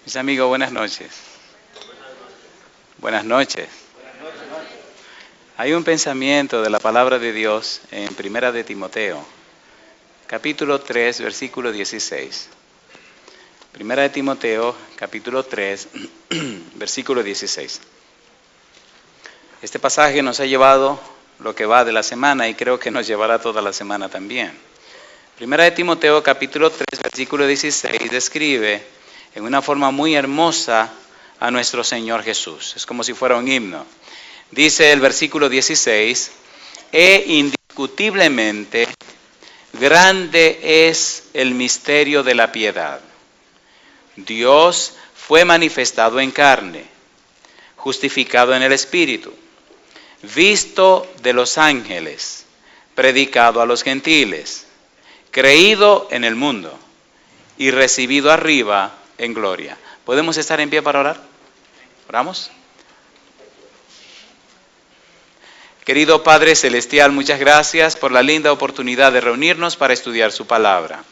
Mis amigos, buenas noches. Buenas noches. Hay un pensamiento de la palabra de Dios en Primera de Timoteo, capítulo 3, versículo 16. Primera de Timoteo, capítulo 3, versículo 16. Este pasaje nos ha llevado lo que va de la semana y creo que nos llevará toda la semana también. Primera de Timoteo, capítulo 3, versículo 16, describe en una forma muy hermosa a nuestro Señor Jesús. Es como si fuera un himno. Dice el versículo 16, indiscutiblemente grande es el misterio de la piedad. Dios fue manifestado en carne, justificado en el Espíritu, visto de los ángeles, predicado a los gentiles, creído en el mundo y recibido arriba en gloria. ¿Podemos estar en pie para orar? ¿Oramos? Querido Padre Celestial, muchas gracias por la linda oportunidad de reunirnos para estudiar su palabra.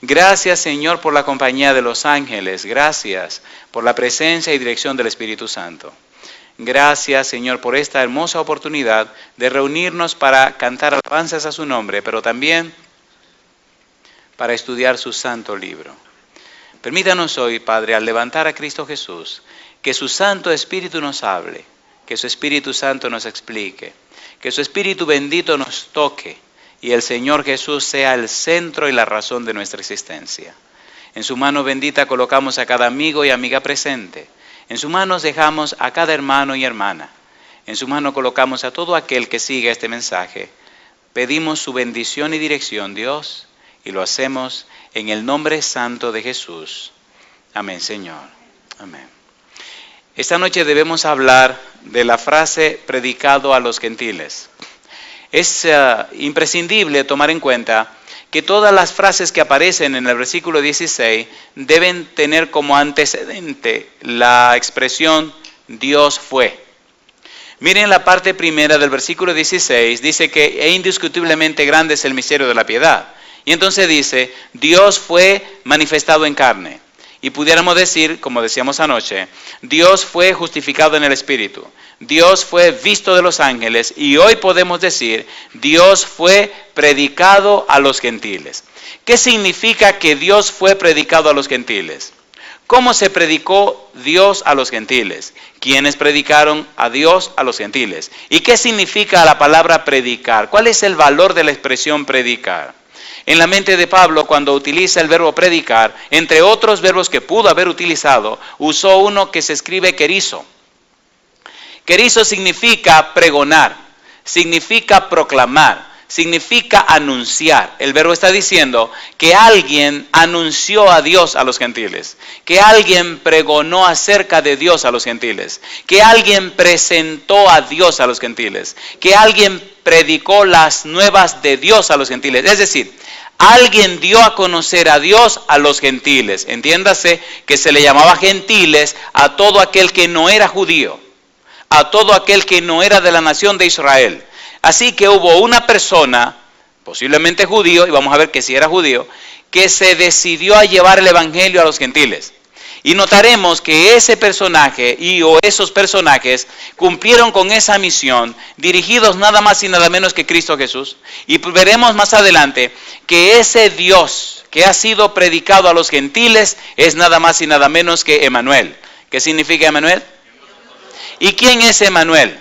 Gracias, Señor, por la compañía de los ángeles. Gracias por la presencia y dirección del Espíritu Santo. Gracias, Señor, por esta hermosa oportunidad de reunirnos para cantar alabanzas a su nombre, pero también para estudiar su santo libro. Permítanos hoy, Padre, al levantar a Cristo Jesús, que su Santo Espíritu nos hable, que su Espíritu Santo nos explique, que su Espíritu bendito nos toque y el Señor Jesús sea el centro y la razón de nuestra existencia. En su mano bendita colocamos a cada amigo y amiga presente. En sus manos dejamos a cada hermano y hermana. En su mano colocamos a todo aquel que siga este mensaje. Pedimos su bendición y dirección, Dios, y lo hacemos en el nombre santo de Jesús. Amén, Señor. Amén. Esta noche debemos hablar de la frase predicado a los gentiles. Es imprescindible tomar en cuenta que todas las frases que aparecen en el versículo 16 deben tener como antecedente la expresión Dios fue. Miren la parte primera del versículo 16, dice que indiscutiblemente grande es el misterio de la piedad. Y entonces dice, Dios fue manifestado en carne. Y pudiéramos decir, como decíamos anoche, Dios fue justificado en el Espíritu. Dios fue visto de los ángeles. Y hoy podemos decir, Dios fue predicado a los gentiles. ¿Qué significa que Dios fue predicado a los gentiles? ¿Cómo se predicó Dios a los gentiles? ¿Quiénes predicaron a Dios a los gentiles? ¿Y qué significa la palabra predicar? ¿Cuál es el valor de la expresión predicar? En la mente de Pablo, cuando utiliza el verbo predicar, entre otros verbos que pudo haber utilizado, usó uno que se escribe querizo. Querizo significa pregonar, significa proclamar, significa anunciar. El verbo está diciendo que alguien anunció a Dios a los gentiles, que alguien pregonó acerca de Dios a los gentiles, que alguien presentó a Dios a los gentiles, que alguien predicó las nuevas de Dios a los gentiles. Es decir, alguien dio a conocer a Dios a los gentiles. Entiéndase que se le llamaba gentiles a todo aquel que no era judío, a todo aquel que no era de la nación de Israel. Así que hubo una persona, posiblemente judío, y vamos a ver que sí era judío, que se decidió a llevar el evangelio a los gentiles. Y notaremos que ese personaje o esos personajes cumplieron con esa misión, dirigidos nada más y nada menos que Cristo Jesús. Y veremos más adelante que ese Dios que ha sido predicado a los gentiles es nada más y nada menos que Emmanuel. ¿Qué significa Emmanuel? ¿Y quién es Emmanuel?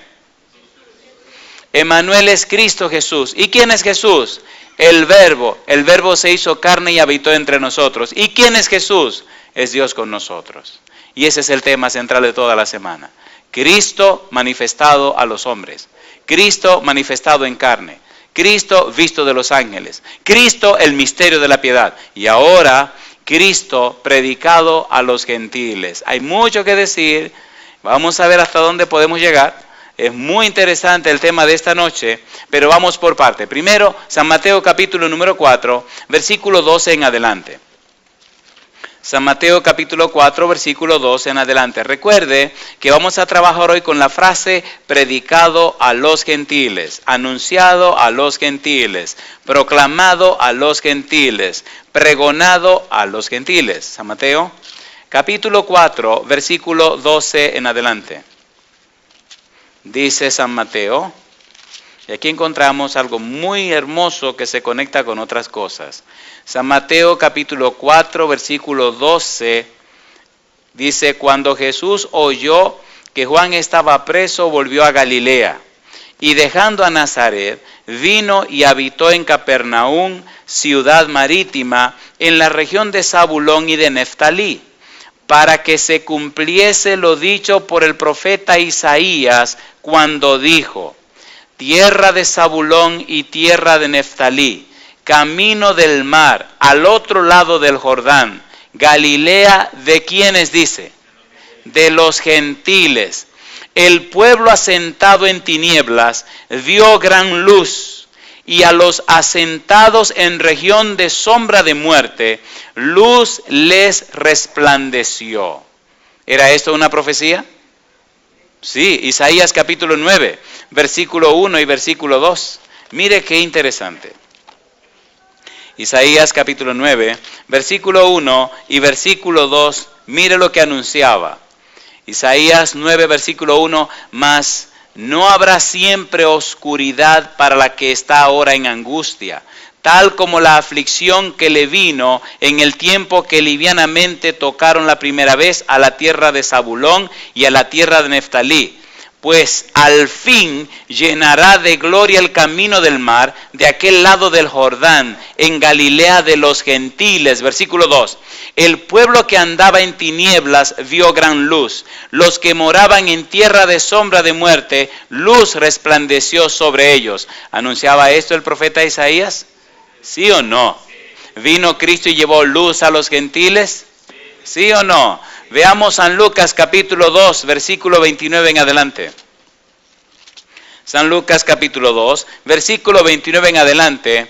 Emmanuel es Cristo Jesús. ¿Y quién es Jesús? El Verbo. El Verbo se hizo carne y habitó entre nosotros. ¿Y quién es Jesús? Es Dios con nosotros. Y ese es el tema central de toda la semana. Cristo manifestado a los hombres. Cristo manifestado en carne. Cristo visto de los ángeles. Cristo el misterio de la piedad. Y ahora Cristo predicado a los gentiles. Hay mucho que decir. Vamos a ver hasta dónde podemos llegar. Es muy interesante el tema de esta noche, pero vamos por parte. Primero, San Mateo capítulo número 4, versículo 12 en adelante. San Mateo capítulo 4, versículo 12 en adelante. Recuerde que vamos a trabajar hoy con la frase predicado a los gentiles, anunciado a los gentiles, proclamado a los gentiles, pregonado a los gentiles. San Mateo capítulo 4, versículo 12 en adelante. Dice San Mateo, y aquí encontramos algo muy hermoso que se conecta con otras cosas. San Mateo capítulo 4, versículo 12, dice, cuando Jesús oyó que Juan estaba preso, volvió a Galilea, y dejando a Nazaret, vino y habitó en Capernaum, ciudad marítima, en la región de Zabulón y de Neftalí, para que se cumpliese lo dicho por el profeta Isaías, cuando dijo, tierra de Zabulón y tierra de Neftalí, camino del mar, al otro lado del Jordán, Galilea, ¿de quiénes dice? De los gentiles. El pueblo asentado en tinieblas vio gran luz, y a los asentados en región de sombra de muerte, luz les resplandeció. ¿Era esto una profecía? Sí, Isaías capítulo 9, versículo 1 y versículo 2. Mire qué interesante. Isaías capítulo 9, versículo 1 y versículo 2, mire lo que anunciaba. Isaías 9, versículo 1, mas no habrá siempre oscuridad para la que está ahora en angustia, tal como la aflicción que le vino en el tiempo que livianamente tocaron la primera vez a la tierra de Zabulón y a la tierra de Neftalí. Pues al fin llenará de gloria el camino del mar de aquel lado del Jordán, en Galilea de los gentiles. Versículo 2. El pueblo que andaba en tinieblas vio gran luz. Los que moraban en tierra de sombra de muerte, luz resplandeció sobre ellos. ¿Anunciaba esto el profeta Isaías? ¿Sí o no? ¿Vino Cristo y llevó luz a los gentiles? ¿Sí o no? Veamos San Lucas capítulo 2, versículo 29 en adelante. San Lucas capítulo 2, versículo 29 en adelante.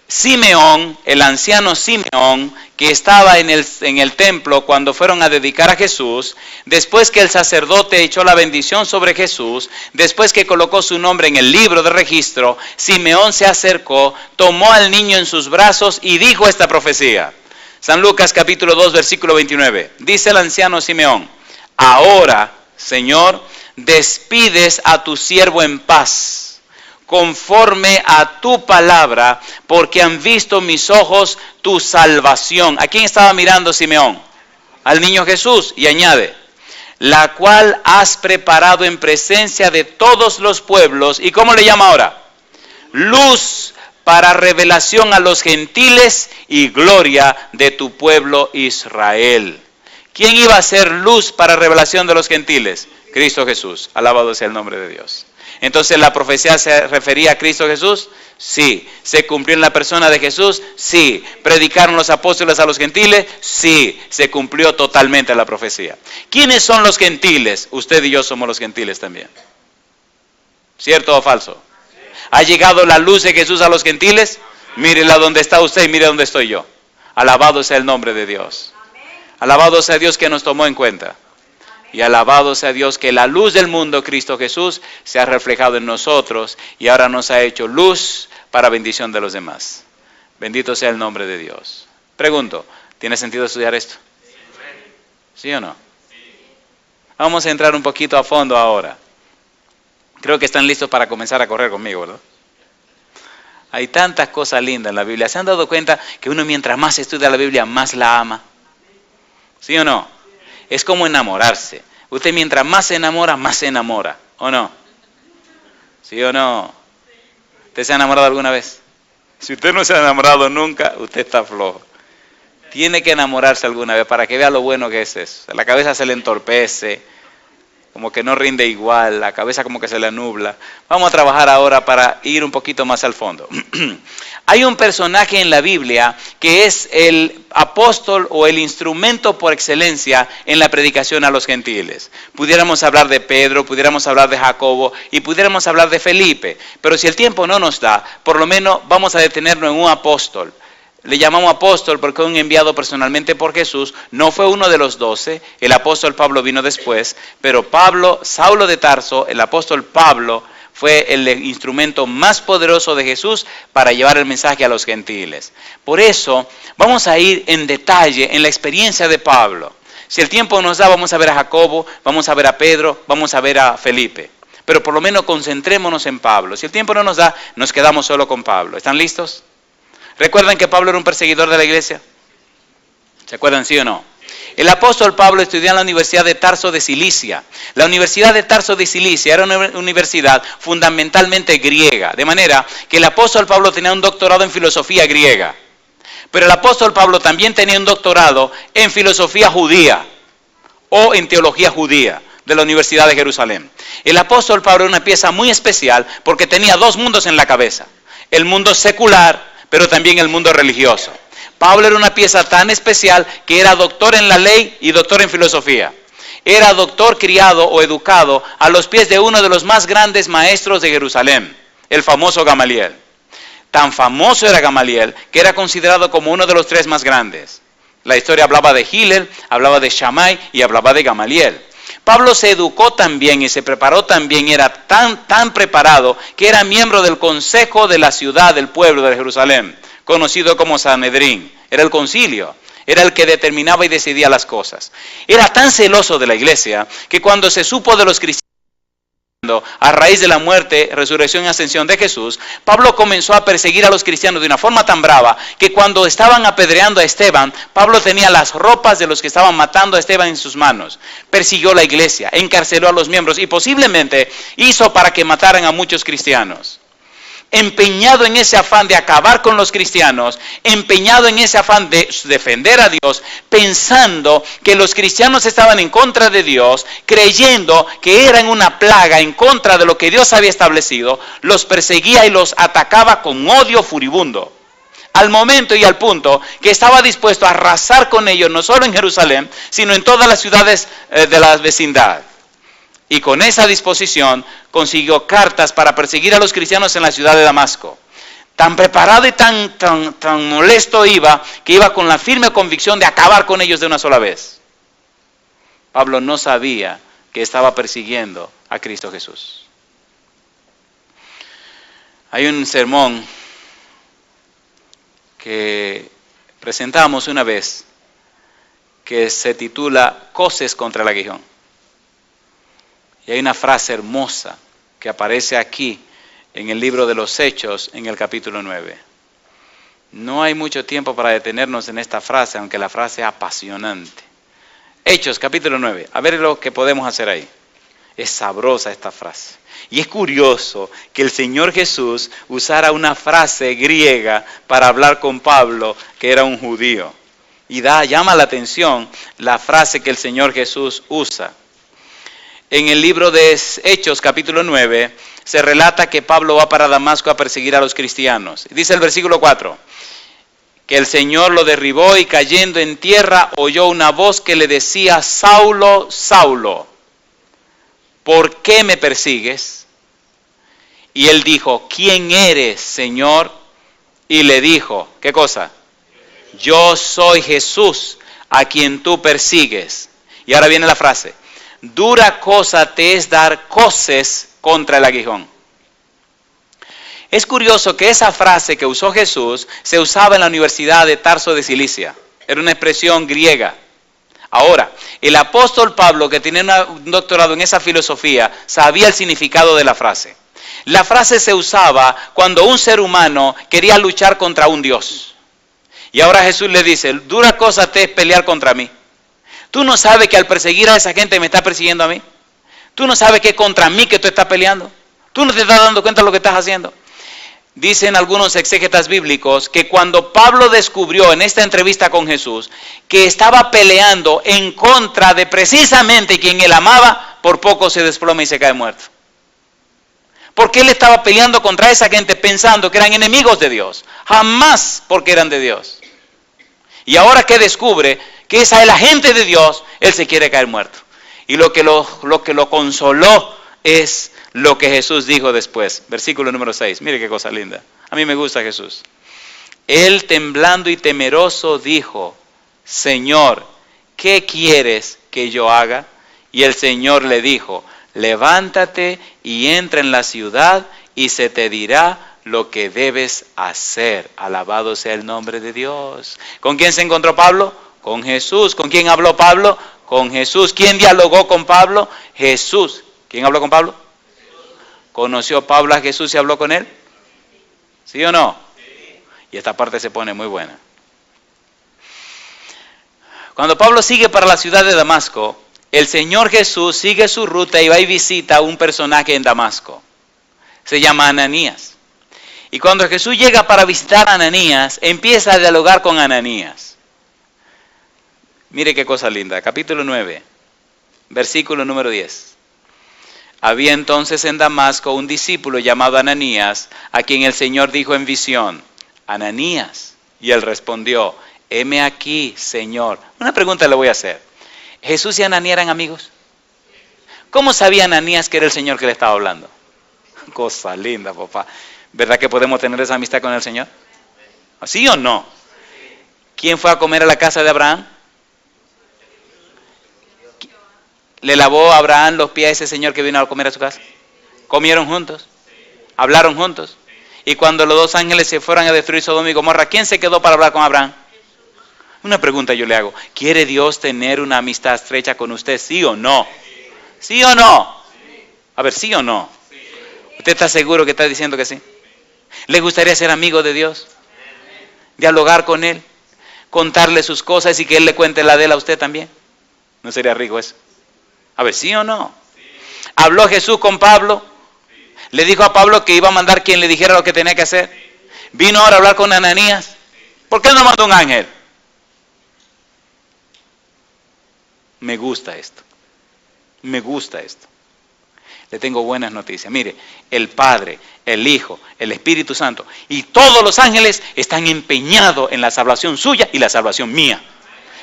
Simeón, el anciano Simeón, que estaba en el templo cuando fueron a dedicar a Jesús, después que el sacerdote echó la bendición sobre Jesús, después que colocó su nombre en el libro de registro, Simeón se acercó, tomó al niño en sus brazos y dijo esta profecía. San Lucas capítulo 2, versículo 29. Dice el anciano Simeón, ahora, Señor, despides a tu siervo en paz, conforme a tu palabra, porque han visto mis ojos tu salvación. ¿A quién estaba mirando Simeón? Al niño Jesús, y añade, la cual has preparado en presencia de todos los pueblos. ¿Y cómo le llama ahora? Luz para revelación a los gentiles y gloria de tu pueblo Israel. ¿Quién iba a ser luz para revelación de los gentiles? Cristo Jesús. Alabado sea el nombre de Dios. Entonces, ¿la profecía se refería a Cristo Jesús? Sí. ¿Se cumplió en la persona de Jesús? Sí. ¿Predicaron los apóstoles a los gentiles? Sí. Se cumplió totalmente la profecía. ¿Quiénes son los gentiles? Usted y yo somos los gentiles también. ¿Cierto o falso? ¿Ha llegado la luz de Jesús a los gentiles? Mírela donde está usted y mire donde estoy yo. Alabado sea el nombre de Dios. Alabado sea Dios que nos tomó en cuenta. Y alabado sea Dios que la luz del mundo, Cristo Jesús, se ha reflejado en nosotros y ahora nos ha hecho luz para bendición de los demás. Bendito sea el nombre de Dios. Pregunto, ¿tiene sentido estudiar esto? ¿Sí o no? Vamos a entrar un poquito a fondo ahora. Creo que están listos para comenzar a correr conmigo, ¿verdad? Hay tantas cosas lindas en la Biblia. ¿Se han dado cuenta que uno mientras más estudia la Biblia, más la ama? ¿Sí o no? Es como enamorarse. Usted mientras más se enamora, ¿o no? ¿Sí o no? ¿Usted se ha enamorado alguna vez? Si usted no se ha enamorado nunca, usted está flojo. Tiene que enamorarse alguna vez para que vea lo bueno que es eso. La cabeza se le entorpece, como que no rinde igual, la cabeza como que se le nubla. Vamos a trabajar ahora para ir un poquito más al fondo. Hay un personaje en la Biblia que es el apóstol o el instrumento por excelencia en la predicación a los gentiles. Pudiéramos hablar de Pedro, pudiéramos hablar de Jacobo y pudiéramos hablar de Felipe. Pero si el tiempo no nos da, por lo menos vamos a detenernos en un apóstol. Le llamamos apóstol porque fue un enviado personalmente por Jesús. No fue uno de los 12. El apóstol Pablo vino después. Pero Pablo, Saulo de Tarso, el apóstol Pablo, fue el instrumento más poderoso de Jesús para llevar el mensaje a los gentiles. Por eso, vamos a ir en detalle en la experiencia de Pablo. Si el tiempo nos da, vamos a ver a Jacobo, vamos a ver a Pedro, vamos a ver a Felipe. Pero por lo menos concentrémonos en Pablo. Si el tiempo no nos da, nos quedamos solo con Pablo. ¿Están listos? ¿Recuerdan que Pablo era un perseguidor de la iglesia? ¿Se acuerdan, sí o no? El apóstol Pablo estudió en la Universidad de Tarso de Cilicia. La Universidad de Tarso de Cilicia era una universidad fundamentalmente griega, de manera que el apóstol Pablo tenía un doctorado en filosofía griega. Pero el apóstol Pablo también tenía un doctorado en filosofía judía o en teología judía de la Universidad de Jerusalén. El apóstol Pablo era una pieza muy especial porque tenía dos mundos en la cabeza. El mundo secular, pero también el mundo religioso. Pablo era una pieza tan especial que era doctor en la ley y doctor en filosofía. Era doctor criado o educado a los pies de uno de los más grandes maestros de Jerusalén, el famoso Gamaliel. Tan famoso era Gamaliel que era considerado como uno de los tres más grandes. La historia hablaba de Hillel, hablaba de Shammai y hablaba de Gamaliel. Pablo se educó también y se preparó también, era tan preparado que era miembro del consejo de la ciudad, del pueblo de Jerusalén, conocido como Sanedrín. Era el concilio, era el que determinaba y decidía las cosas. Era tan celoso de la iglesia que cuando se supo de los cristianos a raíz de la muerte, resurrección y ascensión de Jesús, Pablo comenzó a perseguir a los cristianos de una forma tan brava que cuando estaban apedreando a Esteban, Pablo tenía las ropas de los que estaban matando a Esteban en sus manos. Persiguió la iglesia, encarceló a los miembros y posiblemente hizo para que mataran a muchos cristianos. Empeñado en ese afán de acabar con los cristianos, empeñado en ese afán de defender a Dios, pensando que los cristianos estaban en contra de Dios, creyendo que eran una plaga en contra de lo que Dios había establecido, los perseguía y los atacaba con odio furibundo. Al momento y al punto que estaba dispuesto a arrasar con ellos, no solo en Jerusalén, sino en todas las ciudades de la vecindad. Y con esa disposición consiguió cartas para perseguir a los cristianos en la ciudad de Damasco. Tan preparado y tan molesto iba, que iba con la firme convicción de acabar con ellos de una sola vez. Pablo no sabía que estaba persiguiendo a Cristo Jesús. Hay un sermón que presentamos una vez que se titula Coces contra el aguijón. Y hay una frase hermosa que aparece aquí en el libro de los Hechos, en el capítulo 9. No hay mucho tiempo para detenernos en esta frase, aunque la frase es apasionante. Hechos, capítulo 9. A ver lo que podemos hacer ahí. Es sabrosa esta frase. Y es curioso que el Señor Jesús usara una frase griega para hablar con Pablo, que era un judío. Y llama la atención la frase que el Señor Jesús usa. En el libro de Hechos, capítulo 9, se relata que Pablo va para Damasco a perseguir a los cristianos. Dice el versículo 4, que el Señor lo derribó y cayendo en tierra oyó una voz que le decía, Saulo, Saulo, ¿por qué me persigues? Y él dijo, ¿quién eres, Señor? Y le dijo, ¿qué cosa? Yo soy Jesús, a quien tú persigues. Y ahora viene la frase. Dura cosa te es dar coces contra el aguijón. Es curioso que esa frase que usó Jesús se usaba en la Universidad de Tarso de Cilicia. Era una expresión griega. Ahora, el apóstol Pablo, que tenía un doctorado en esa filosofía, sabía el significado de la frase. La frase se usaba cuando un ser humano quería luchar contra un Dios. Y ahora Jesús le dice, dura cosa te es pelear contra mí. ¿Tú no sabes que al perseguir a esa gente me está persiguiendo a mí? ¿Tú no sabes que es contra mí que tú estás peleando? ¿Tú no te estás dando cuenta de lo que estás haciendo? Dicen algunos exégetas bíblicos que cuando Pablo descubrió en esta entrevista con Jesús que estaba peleando en contra de precisamente quien él amaba, por poco se desploma y se cae muerto. Porque él estaba peleando contra esa gente pensando que eran enemigos de Dios. Jamás porque eran de Dios. Y ahora que descubre que esa es la gente de Dios, él se quiere caer muerto. Y lo que lo consoló es lo que Jesús dijo después. Versículo número 6. Mire qué cosa linda. A mí me gusta Jesús. Él temblando y temeroso dijo, Señor, ¿qué quieres que yo haga? Y el Señor le dijo, levántate y entra en la ciudad y se te dirá lo que debes hacer. Alabado sea el nombre de Dios. ¿Con quién se encontró Pablo? Con Jesús. ¿Con quién habló Pablo? Con Jesús. ¿Quién dialogó con Pablo? Jesús. ¿Quién habló con Pablo? ¿Conoció Pablo a Jesús y habló con él? ¿Sí o no? Y esta parte se pone muy buena. Cuando Pablo sigue para la ciudad de Damasco, el Señor Jesús sigue su ruta y va y visita a un personaje en Damasco. Se llama Ananías. Y cuando Jesús llega para visitar a Ananías, empieza a dialogar con Ananías. Mire qué cosa linda. Capítulo 9, versículo número 10. Había entonces en Damasco un discípulo llamado Ananías, a quien el Señor dijo en visión: Ananías. Y él respondió: heme aquí, Señor. Una pregunta le voy a hacer. ¿Jesús y Ananías eran amigos? ¿Cómo sabía Ananías que era el Señor que le estaba hablando? Cosa linda, papá. ¿Verdad que podemos tener esa amistad con el Señor? ¿Sí o no? ¿Quién fue a comer a la casa de Abraham? ¿Le lavó a Abraham los pies a ese señor que vino a comer a su casa? ¿Comieron juntos? ¿Hablaron juntos? Y cuando los dos ángeles se fueron a destruir Sodoma y Gomorra, ¿quién se quedó para hablar con Abraham? Una pregunta yo le hago. ¿Quiere Dios tener una amistad estrecha con usted? ¿Sí o no? ¿Sí o no? A ver, ¿sí o no? ¿Usted está seguro que está diciendo que sí? ¿Le gustaría ser amigo de Dios? ¿Dialogar con Él? ¿Contarle sus cosas y que Él le cuente la de él a usted también? ¿No sería rico eso? A ver, ¿sí o no? ¿Habló Jesús con Pablo? ¿Le dijo a Pablo que iba a mandar quien le dijera lo que tenía que hacer? ¿Vino ahora a hablar con Ananías? ¿Por qué no mandó un ángel? Me gusta esto. Me gusta esto. Le tengo buenas noticias. Mire, el Padre, el Hijo, el Espíritu Santo y todos los ángeles están empeñados en la salvación suya y la salvación mía.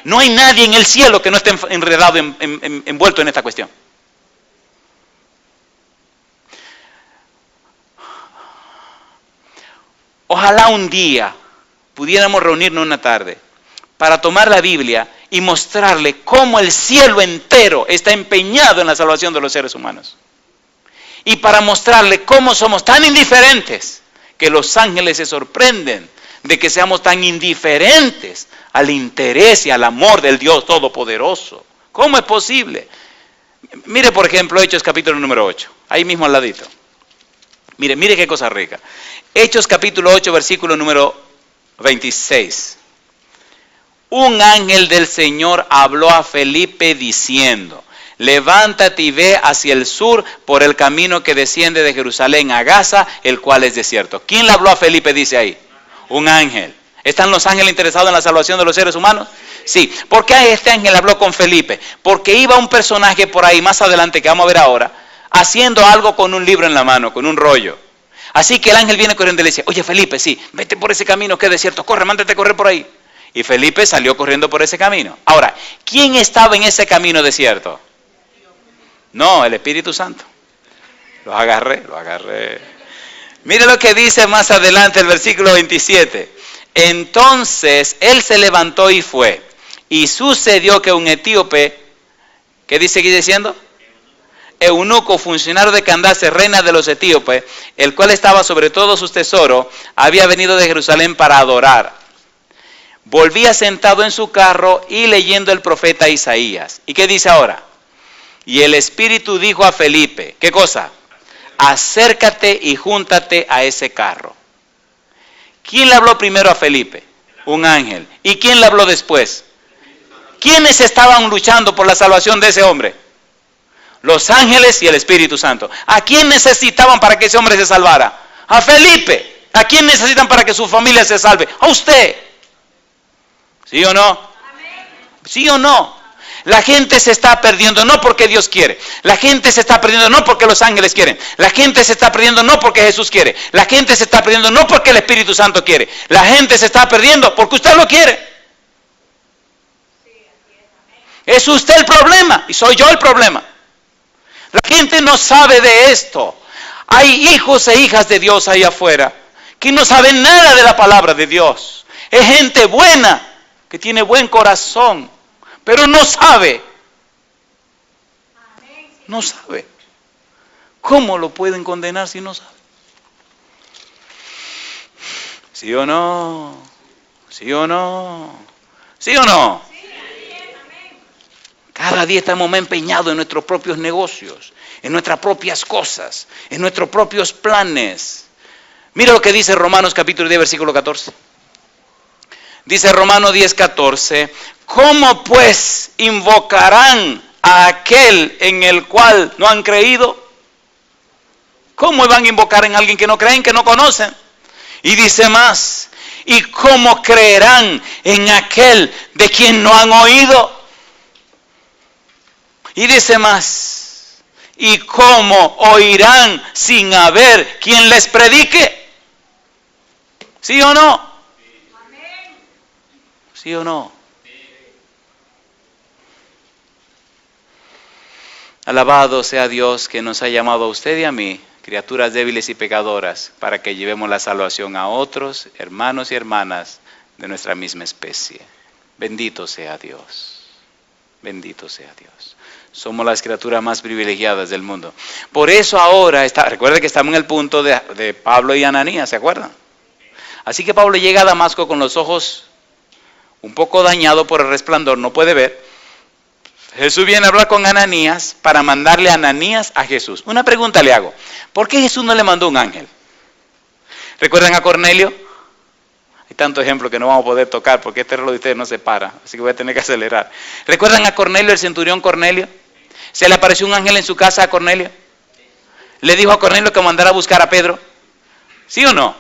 No hay nadie en el cielo que no esté enredado, envuelto en esta cuestión. Ojalá un día pudiéramos reunirnos una tarde para tomar la Biblia y mostrarle cómo el cielo entero está empeñado en la salvación de los seres humanos. Y para mostrarle cómo somos tan indiferentes que los ángeles se sorprenden de que seamos tan indiferentes al interés y al amor del Dios Todopoderoso. ¿Cómo es posible? Mire, por ejemplo, Hechos capítulo número 8, ahí mismo al ladito. Mire qué cosa rica. Hechos capítulo 8, versículo número 26. Un ángel del Señor habló a Felipe diciendo: levántate y ve hacia el sur por el camino que desciende de Jerusalén a Gaza, el cual es desierto. ¿Quién le habló a Felipe? Dice ahí. Un ángel. ¿Están los ángeles interesados en la salvación de los seres humanos? Sí. ¿Por qué este ángel habló con Felipe? Porque iba un personaje por ahí más adelante, que vamos a ver ahora, haciendo algo con un libro en la mano, con un rollo. Así que el ángel viene corriendo y le dice: oye Felipe, sí, vete por ese camino que es desierto, corre, mándate a correr por ahí. Y Felipe salió corriendo por ese camino. Ahora, ¿quién estaba en ese camino desierto? No, el Espíritu Santo. Lo agarré. Mire lo que dice más adelante el versículo 27. Entonces él se levantó y fue. Y sucedió que un etíope, ¿qué dice aquí diciendo? Eunuco, funcionario de Candace, reina de los etíopes, el cual estaba sobre todos sus tesoros, había venido de Jerusalén para adorar. Volvía sentado en su carro y leyendo el profeta Isaías. ¿Y qué dice ahora? Y el Espíritu dijo a Felipe, ¿qué cosa? Acércate y júntate a ese carro. ¿Quién le habló primero a Felipe? Un ángel. ¿Y quién le habló después? ¿Quiénes estaban luchando por la salvación de ese hombre? Los ángeles y el Espíritu Santo. ¿A quién necesitaban para que ese hombre se salvara? A Felipe. ¿A quién necesitan para que su familia se salve? A usted. ¿Sí o no? ¿Sí o no? La gente se está perdiendo no porque Dios quiere. La gente se está perdiendo no porque los ángeles quieren. La gente se está perdiendo no porque Jesús quiere. La gente se está perdiendo no porque el Espíritu Santo quiere. La gente se está perdiendo porque usted lo quiere. Es usted el problema y soy yo el problema. La gente no sabe de esto. Hay hijos e hijas de Dios ahí afuera que no saben nada de la palabra de Dios. Es gente buena que tiene buen corazón, pero no sabe. No sabe. ¿Cómo lo pueden condenar si no sabe? ¿Sí o no? ¿Sí o no? ¿Sí o no? Cada día estamos más empeñados en nuestros propios negocios, en nuestras propias cosas, en nuestros propios planes. Mira lo que dice Romanos capítulo 10, versículo 14. Dice Romanos 10, 14, ¿cómo pues invocarán a aquel en el cual no han creído? ¿Cómo van a invocar en alguien que no creen, que no conocen? Y dice más, ¿y cómo creerán en aquel de quien no han oído? Y dice más, ¿y cómo oirán sin haber quien les predique? ¿Sí o no? ¿Sí o no? Alabado sea Dios que nos ha llamado a usted y a mí, criaturas débiles y pecadoras, para que llevemos la salvación a otros hermanos y hermanas de nuestra misma especie. Bendito sea Dios. Bendito sea Dios. Somos las criaturas más privilegiadas del mundo. Por eso ahora, recuerden que estamos en el punto de Pablo y Ananías, ¿se acuerdan? Así que Pablo llega a Damasco con los ojos un poco dañados por el resplandor, no puede ver. Jesús viene a hablar con Ananías para mandarle a Ananías a Jesús. Una pregunta le hago, ¿por qué Jesús no le mandó un ángel? ¿Recuerdan a Cornelio? Hay tantos ejemplos que no vamos a poder tocar porque este reloj de ustedes no se para, así que voy a tener que acelerar. ¿Recuerdan a Cornelio, el centurión Cornelio? ¿Se le apareció un ángel en su casa a Cornelio? ¿Le dijo a Cornelio que mandara a buscar a Pedro? ¿Sí o no?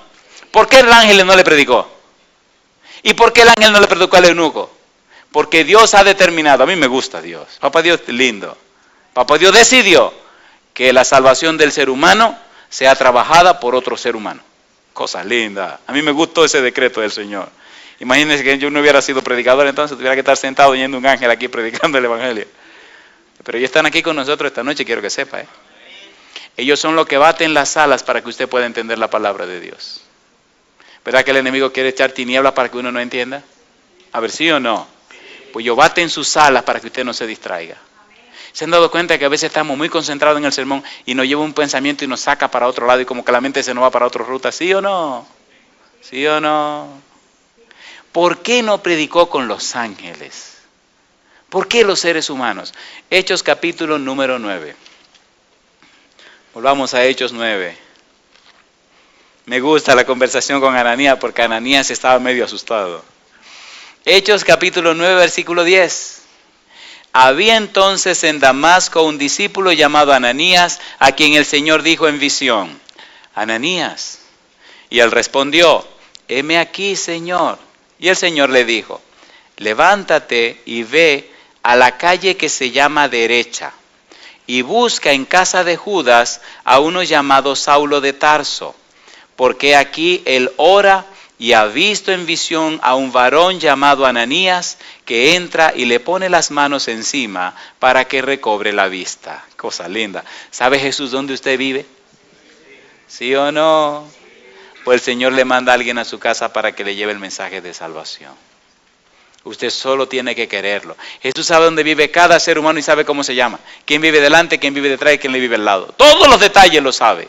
¿Por qué el ángel no le predicó? ¿Y por qué el ángel no le predicó al eunuco? Porque Dios ha determinado, a mí me gusta Dios, Papá Dios lindo, Papá Dios decidió que la salvación del ser humano sea trabajada por otro ser humano. Cosas lindas, a mí me gustó ese decreto del Señor. Imagínense que yo no hubiera sido predicador, entonces tuviera que estar sentado oyendo un ángel aquí predicando el evangelio. Pero ellos están aquí con nosotros esta noche, quiero que sepa. Ellos son los que baten las alas para que usted pueda entender la palabra de Dios. ¿Verdad que el enemigo quiere echar tinieblas para que uno no entienda? A ver, ¿sí o no? Pues ellos baten sus alas para que usted no se distraiga. ¿Se han dado cuenta que a veces estamos muy concentrados en el sermón y nos lleva un pensamiento y nos saca para otro lado y como que la mente se nos va para otra ruta? ¿Sí o no? ¿Sí o no? ¿Por qué no predicó con los ángeles? ¿Por qué los seres humanos? Hechos capítulo número 9. Volvamos a Hechos 9. Me gusta la conversación con Ananías porque Ananías estaba medio asustado. Hechos capítulo 9, versículo 10. Había entonces en Damasco un discípulo llamado Ananías, a quien el Señor dijo en visión, Ananías. Y él respondió, heme aquí, Señor. Y el Señor le dijo, levántate y ve a la calle que se llama Derecha, y busca en casa de Judas a uno llamado Saulo de Tarso, porque aquí él ora y ha visto en visión a un varón llamado Ananías que entra y le pone las manos encima para que recobre la vista. Cosa linda. ¿Sabe Jesús dónde usted vive? ¿Sí o no? Pues el Señor le manda a alguien a su casa para que le lleve el mensaje de salvación. Usted solo tiene que quererlo. Jesús sabe dónde vive cada ser humano y sabe cómo se llama. Quién vive delante, quién vive detrás y quién le vive al lado. Todos los detalles lo sabe.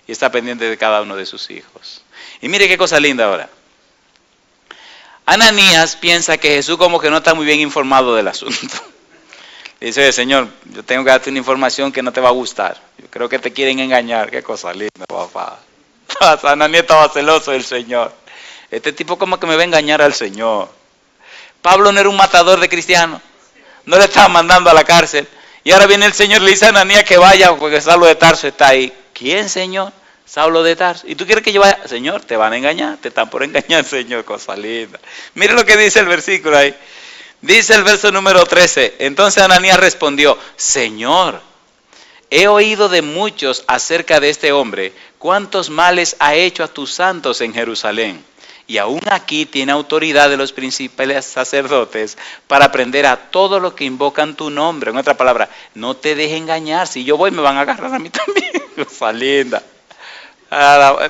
Y está pendiente de cada uno de sus hijos. Y mire qué cosa linda ahora. Ananías piensa que Jesús como que no está muy bien informado del asunto. Dice, oye, Señor, yo tengo que darte una información que no te va a gustar. Yo creo que te quieren engañar. Qué cosa linda, papá. Ananías estaba celoso del Señor. Este tipo como que me va a engañar al Señor. Pablo no era un matador de cristianos. No le estaba mandando a la cárcel. Y ahora viene el Señor y le dice a Ananías que vaya porque Saulo de Tarso está ahí. ¿Quién, Señor? Saulo de Tarso. ¿Y tú quieres que yo vaya? Señor, te van a engañar. Te están por engañar, Señor. Cosa linda. Mire lo que dice el versículo ahí. Dice el verso número 13. Entonces Ananías respondió, Señor, he oído de muchos acerca de este hombre, cuántos males ha hecho a tus santos en Jerusalén. Y aún aquí tiene autoridad de los principales sacerdotes para prender a todos los que invocan tu nombre. En otra palabra, no te dejes engañar. Si yo voy, me van a agarrar a mí también. Cosa linda.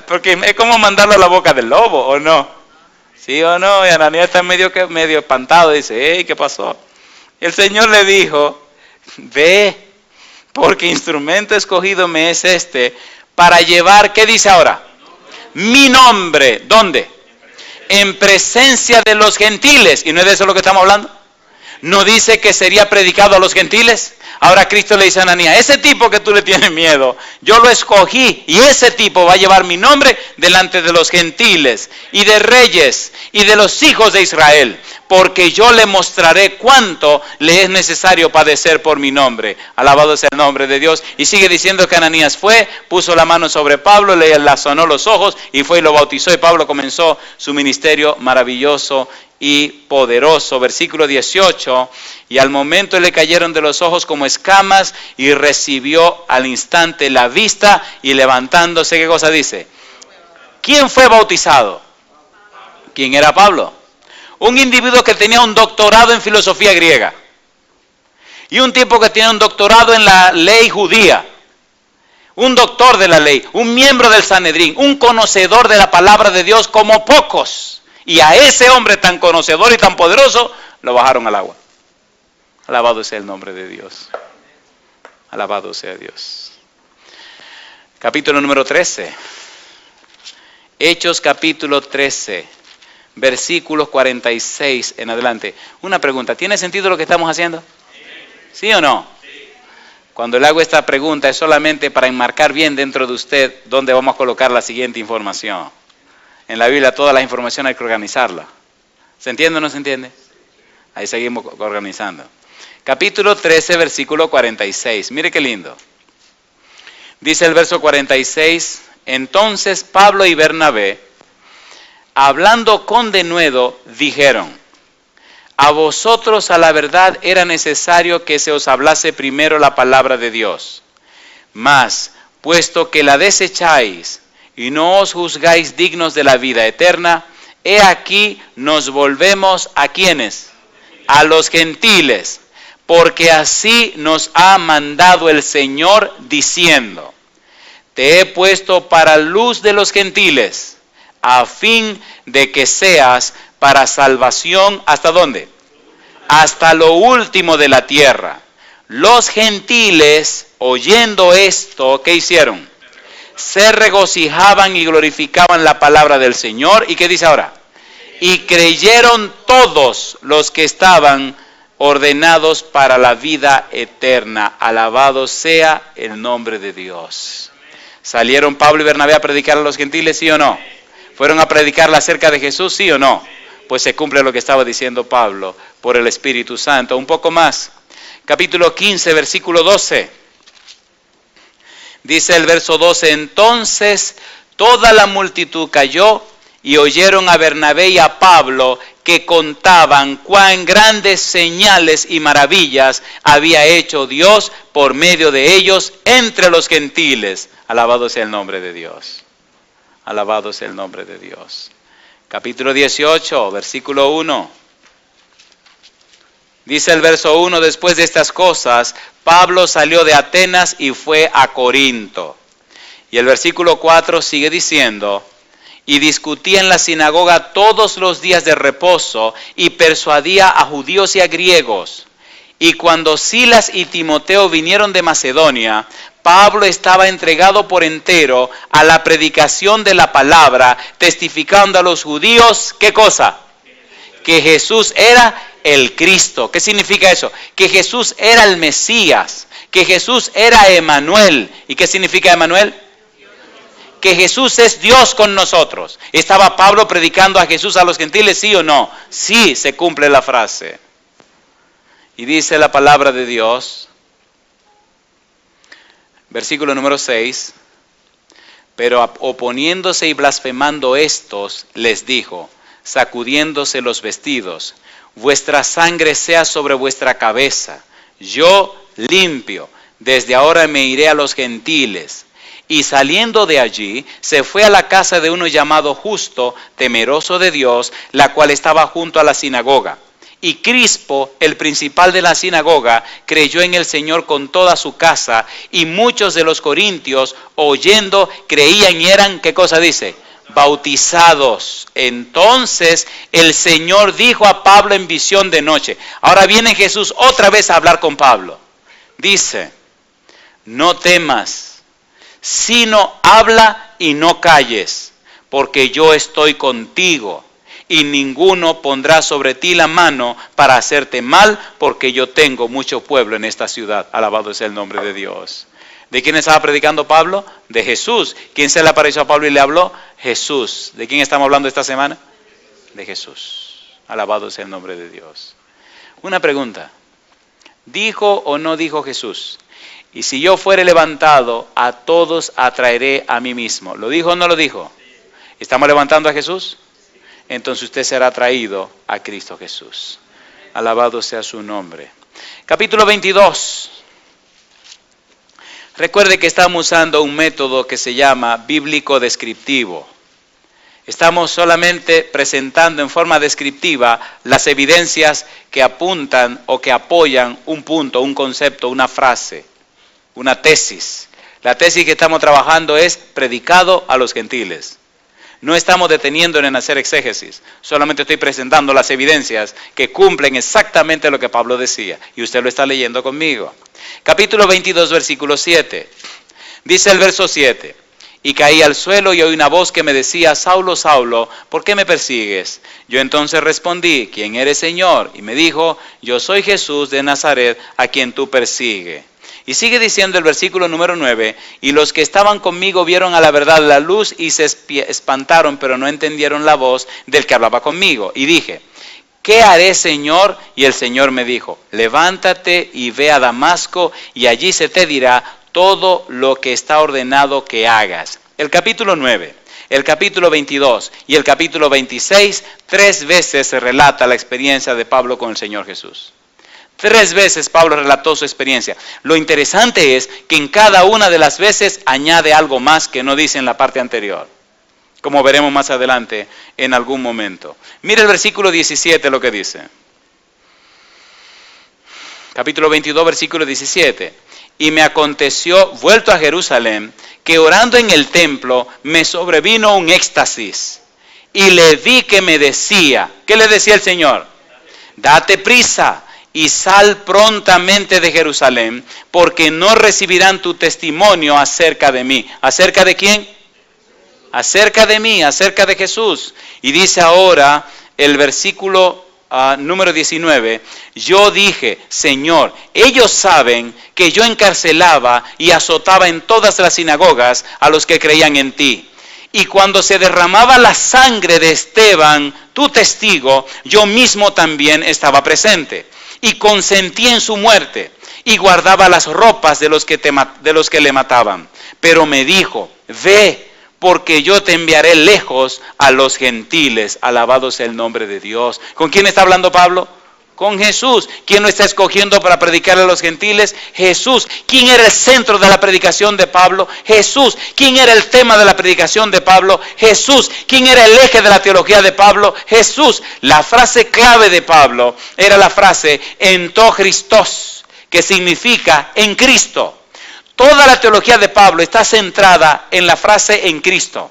Porque es como mandarlo a la boca del lobo, ¿o no? ¿Sí o no? Y Ananías está medio espantado. Dice, hey, ¿qué pasó? Y el Señor le dijo, ve, porque instrumento escogido me es este para llevar, ¿qué dice ahora? Mi nombre. ¿Dónde? En presencia de los gentiles. ¿Y no es de eso lo que estamos hablando? ¿No dice que sería predicado a los gentiles? Ahora Cristo le dice a Ananías, ese tipo que tú le tienes miedo, yo lo escogí y ese tipo va a llevar mi nombre delante de los gentiles y de reyes y de los hijos de Israel, porque yo le mostraré cuánto le es necesario padecer por mi nombre. Alabado sea el nombre de Dios. Y sigue diciendo que Ananías fue, puso la mano sobre Pablo, le enlazonó los ojos y fue y lo bautizó, y Pablo comenzó su ministerio maravilloso y poderoso. Versículo 18, y al momento le cayeron de los ojos como escamas y recibió al instante la vista y levantándose, ¿qué cosa dice? ¿Quién fue bautizado? ¿Quién era Pablo? Un individuo que tenía un doctorado en filosofía griega y un tipo que tenía un doctorado en la ley judía, un doctor de la ley, un miembro del Sanedrín, un conocedor de la palabra de Dios como pocos. Y a ese hombre tan conocedor y tan poderoso lo bajaron al agua. Alabado sea el nombre de Dios. Alabado sea Dios. Capítulo número 13. Hechos capítulo 13. Versículos 46 en adelante. Una pregunta, ¿tiene sentido lo que estamos haciendo? ¿Sí o no? Cuando le hago esta pregunta es solamente para enmarcar bien dentro de usted dónde vamos a colocar la siguiente información. En la Biblia toda la información hay que organizarla. ¿Se entiende o no se entiende? Ahí seguimos organizando. Capítulo 13, versículo 46. Mire qué lindo. Dice el verso 46, entonces Pablo y Bernabé, hablando con denuedo, dijeron, a vosotros a la verdad era necesario que se os hablase primero la palabra de Dios. Mas, puesto que la desecháis, y no os juzgáis dignos de la vida eterna, he aquí nos volvemos ¿a quiénes? A los gentiles, porque así nos ha mandado el Señor diciendo, te he puesto para luz de los gentiles, a fin de que seas para salvación, ¿hasta dónde? Hasta lo último de la tierra. Los gentiles, oyendo esto, ¿qué hicieron? Se regocijaban y glorificaban la palabra del Señor. ¿Y qué dice ahora? Y creyeron todos los que estaban ordenados para la vida eterna. Alabado sea el nombre de Dios. ¿Salieron Pablo y Bernabé a predicar a los gentiles, sí o no? ¿Fueron a predicarle acerca de Jesús, sí o no? Pues se cumple lo que estaba diciendo Pablo por el Espíritu Santo. Un poco más. Capítulo 15, versículo 12. Dice el verso 12, entonces toda la multitud cayó y oyeron a Bernabé y a Pablo que contaban cuán grandes señales y maravillas había hecho Dios por medio de ellos entre los gentiles. Alabado sea el nombre de Dios. Alabado sea el nombre de Dios. Capítulo 18, versículo 1. Dice el verso 1, después de estas cosas, Pablo salió de Atenas y fue a Corinto. Y el versículo 4 sigue diciendo, y discutía en la sinagoga todos los días de reposo y persuadía a judíos y a griegos. Y cuando Silas y Timoteo vinieron de Macedonia, Pablo estaba entregado por entero a la predicación de la palabra, testificando a los judíos, ¿qué cosa? Que Jesús era el Cristo. ¿Qué significa eso? Que Jesús era el Mesías, que Jesús era Emanuel. ¿Y qué significa Emanuel? Que Jesús es Dios con nosotros. ¿Estaba Pablo predicando a Jesús a los gentiles, sí o no? Sí, se cumple la frase. Y dice la palabra de Dios, versículo número 6, pero oponiéndose y blasfemando estos, les dijo, sacudiéndose los vestidos, vuestra sangre sea sobre vuestra cabeza, yo limpio, desde ahora me iré a los gentiles. Y saliendo de allí, se fue a la casa de uno llamado Justo, temeroso de Dios, la cual estaba junto a la sinagoga. Y Crispo, el principal de la sinagoga, creyó en el Señor con toda su casa, y muchos de los corintios, oyendo, creían y eran, ¿qué cosa dice? Bautizados. Entonces el Señor dijo a Pablo en visión de noche. Ahora viene Jesús otra vez a hablar con Pablo. Dice, no temas, sino habla y no calles, porque yo estoy contigo, y ninguno pondrá sobre ti la mano para hacerte mal, porque yo tengo mucho pueblo en esta ciudad. Alabado sea el nombre de Dios. ¿De quién estaba predicando Pablo? De Jesús. ¿Quién se le apareció a Pablo y le habló? Jesús. ¿De quién estamos hablando esta semana? De Jesús. Alabado sea el nombre de Dios. Una pregunta. ¿Dijo o no dijo Jesús? Y si yo fuere levantado, a todos atraeré a mí mismo. ¿Lo dijo o no lo dijo? ¿Estamos levantando a Jesús? Entonces usted será traído a Cristo Jesús. Alabado sea su nombre. Capítulo 22. Recuerde que estamos usando un método que se llama bíblico descriptivo. Estamos solamente presentando en forma descriptiva las evidencias que apuntan o que apoyan un punto, un concepto, una frase, una tesis. La tesis que estamos trabajando es predicado a los gentiles. No estamos deteniendo en hacer exégesis, solamente estoy presentando las evidencias que cumplen exactamente lo que Pablo decía. Y usted lo está leyendo conmigo. Capítulo 22, versículo 7. Dice el verso 7. Y caí al suelo y oí una voz que me decía, Saulo, Saulo, ¿por qué me persigues? Yo entonces respondí, ¿quién eres, Señor? Y me dijo, yo soy Jesús de Nazaret, a quien tú persigues. Y sigue diciendo el versículo número 9, y los que estaban conmigo vieron a la verdad la luz y se espantaron, pero no entendieron la voz del que hablaba conmigo. Y dije, ¿qué haré, Señor? Y el Señor me dijo, levántate y ve a Damasco, y allí se te dirá todo lo que está ordenado que hagas. El capítulo 9, el capítulo 22 y el capítulo 26, 3 veces se relata la experiencia de Pablo con el Señor Jesús. 3 veces Pablo relató su experiencia. Lo interesante es que en cada una de las veces añade algo más que no dice en la parte anterior, como veremos más adelante en algún momento. Mire el versículo 17 lo que dice. Capítulo 22, versículo 17. Y me aconteció, vuelto a Jerusalén, que orando en el templo me sobrevino un éxtasis. Y le vi que me decía, ¿qué le decía el Señor? Date prisa y sal prontamente de Jerusalén, porque no recibirán tu testimonio acerca de mí. ¿Acerca de quién? Acerca de mí, acerca de Jesús. Y dice ahora el versículo número 19, yo dije, Señor, ellos saben que yo encarcelaba y azotaba en todas las sinagogas a los que creían en ti. Y cuando se derramaba la sangre de Esteban, tu testigo, yo mismo también estaba presente. Y consentí en su muerte, y guardaba las ropas de los que le mataban. Pero me dijo, ve, porque yo te enviaré lejos a los gentiles. Alabado sea el nombre de Dios. ¿Con quién está hablando Pablo? Con Jesús. ¿Quién lo está escogiendo para predicarle a los gentiles? Jesús. ¿Quién era el centro de la predicación de Pablo? Jesús. ¿Quién era el tema de la predicación de Pablo? Jesús. ¿Quién era el eje de la teología de Pablo? Jesús. La frase clave de Pablo era la frase en to Christos, que significa en Cristo. Toda la teología de Pablo está centrada en la frase en Cristo.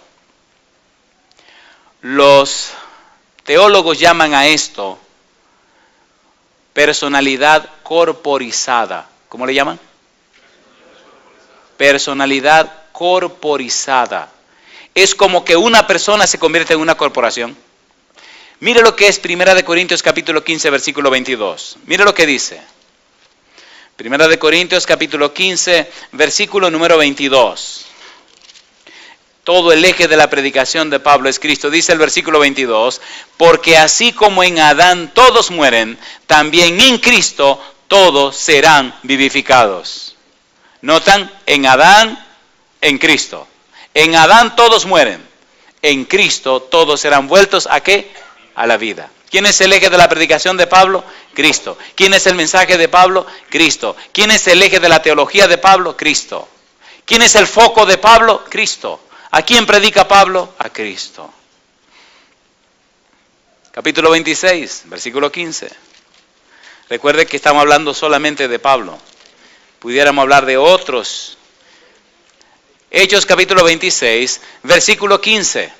Los teólogos llaman a esto personalidad corporizada. ¿Cómo le llaman? Personalidad corporizada. Es como que una persona se convierte en una corporación. Mire lo que es 1 Corintios capítulo 15, versículo 22. Mire lo que dice. 1 Corintios capítulo 15, versículo número 22. Todo el eje de la predicación de Pablo es Cristo. Dice el versículo 22, porque así como en Adán todos mueren, también en Cristo todos serán vivificados. ¿Notan? En Adán, en Cristo. En Adán todos mueren. En Cristo todos serán vueltos ¿a qué? A la vida. ¿Quién es el eje de la predicación de Pablo? Cristo. ¿Quién es el mensaje de Pablo? Cristo. ¿Quién es el eje de la teología de Pablo? Cristo. ¿Quién es el foco de Pablo? Cristo. ¿A quién predica Pablo? A Cristo. Capítulo 26, versículo 15. Recuerde que estamos hablando solamente de Pablo. Pudiéramos hablar de otros. Hechos capítulo 26, versículo 15.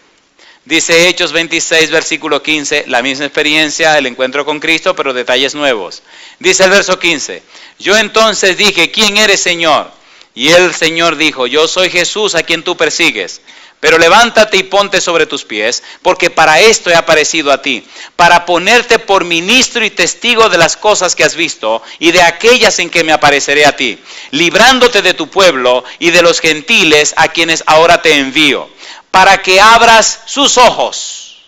Dice Hechos 26, versículo 15, la misma experiencia, el encuentro con Cristo, pero detalles nuevos. Dice el verso 15, yo entonces dije, ¿quién eres, Señor? Y el Señor dijo, yo soy Jesús a quien tú persigues. Pero levántate y ponte sobre tus pies, porque para esto he aparecido a ti, para ponerte por ministro y testigo de las cosas que has visto y de aquellas en que me apareceré a ti, librándote de tu pueblo y de los gentiles a quienes ahora te envío, para que abras sus ojos,